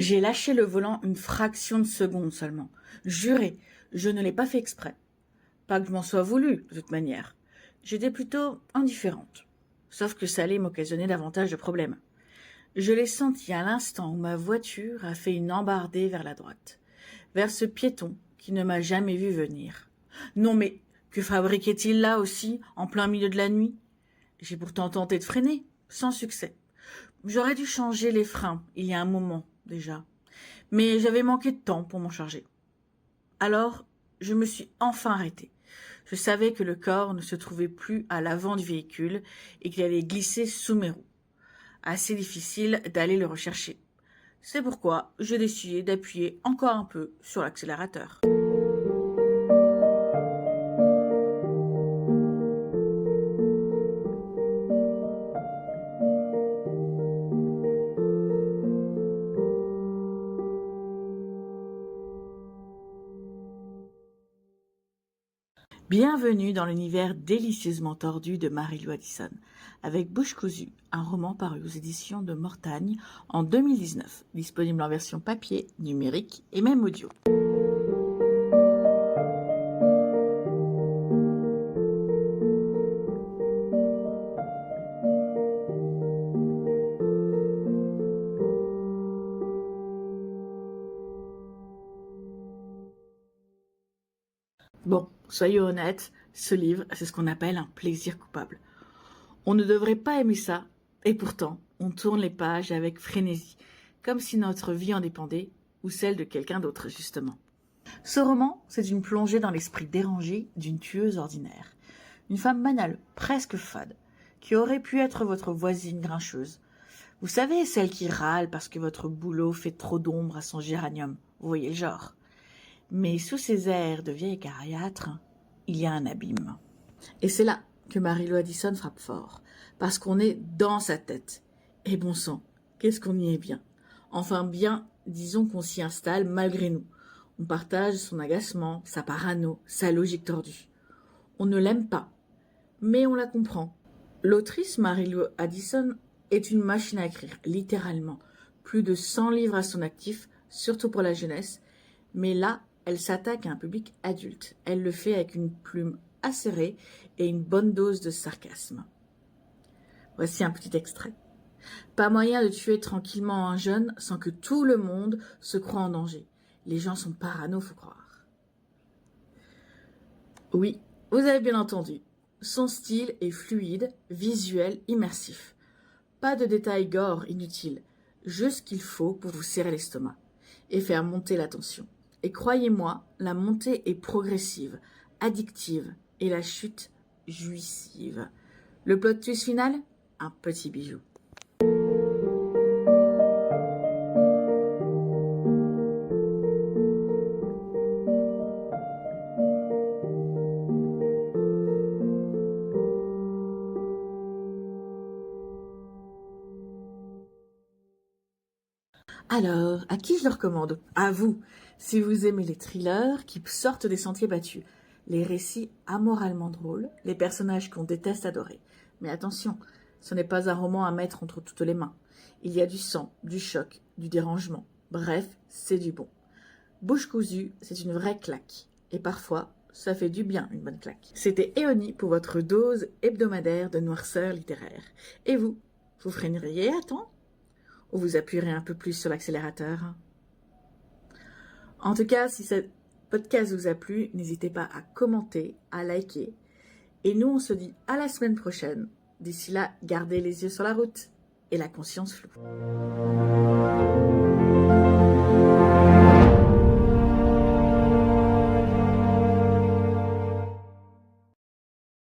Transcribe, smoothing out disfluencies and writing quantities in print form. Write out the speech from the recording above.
J'ai lâché le volant une fraction de seconde seulement. Juré, je ne l'ai pas fait exprès. Pas que je m'en sois voulu, de toute manière. J'étais plutôt indifférente. Sauf que ça allait m'occasionner davantage de problèmes. Je l'ai senti à l'instant où ma voiture a fait une embardée vers la droite, vers ce piéton qui ne m'a jamais vu venir. Non mais, que fabriquait-il là aussi, en plein milieu de la nuit? J'ai pourtant tenté de freiner, sans succès. J'aurais dû changer les freins, il y a un moment déjà, mais j'avais manqué de temps pour m'en charger. Alors, je me suis enfin arrêtée. Je savais que le corps ne se trouvait plus à l'avant du véhicule et qu'il allait glisser sous mes roues. Assez difficile d'aller le rechercher. C'est pourquoi j'ai décidé d'appuyer encore un peu sur l'accélérateur. Bienvenue dans l'univers délicieusement tordu de Mary-Lou Addison, avec Bouche cousue, un roman paru aux éditions de Mortagne en 2019, disponible en version papier, numérique et même audio. Bon, soyez honnêtes, ce livre, c'est ce qu'on appelle un plaisir coupable. On ne devrait pas aimer ça, et pourtant, on tourne les pages avec frénésie, comme si notre vie en dépendait, ou celle de quelqu'un d'autre justement. Ce roman, c'est une plongée dans l'esprit dérangé d'une tueuse ordinaire. Une femme banale, presque fade, qui aurait pu être votre voisine grincheuse. Vous savez, celle qui râle parce que votre boulot fait trop d'ombre à son géranium, vous voyez le genre. Mais sous ces airs de vieille acariâtre, il y a un abîme. Et c'est là que Mary-Lou Addison frappe fort, parce qu'on est dans sa tête. Et bon sang, qu'est-ce qu'on y est bien. Enfin bien, disons qu'on s'y installe malgré nous. On partage son agacement, sa parano, sa logique tordue. On ne l'aime pas, mais on la comprend. L'autrice Mary-Lou Addison est une machine à écrire, littéralement. Plus de 100 livres à son actif, surtout pour la jeunesse, mais là, elle s'attaque à un public adulte. Elle le fait avec une plume acérée et une bonne dose de sarcasme. Voici un petit extrait. Pas moyen de tuer tranquillement un jeune sans que tout le monde se croie en danger. Les gens sont parano, faut croire. Oui, vous avez bien entendu. Son style est fluide, visuel, immersif. Pas de détails gore inutiles, juste ce qu'il faut pour vous serrer l'estomac et faire monter la tension. Et croyez-moi, la montée est progressive, addictive et la chute jouissive. Le plot twist final, un petit bijou. Alors, à qui je le recommande? À vous, si vous aimez les thrillers qui sortent des sentiers battus, les récits amoralement drôles, les personnages qu'on déteste adorer. Mais attention, ce n'est pas un roman à mettre entre toutes les mains. Il y a du sang, du choc, du dérangement. Bref, c'est du bon. Bouche cousue, c'est une vraie claque. Et parfois, ça fait du bien une bonne claque. C'était Éonie pour votre dose hebdomadaire de noirceur littéraire. Et vous freineriez à temps? Ou vous appuierez un peu plus sur l'accélérateur? En tout cas, si ce podcast vous a plu, n'hésitez pas à commenter, à liker. Et nous, on se dit à la semaine prochaine. D'ici là, gardez les yeux sur la route et la conscience floue.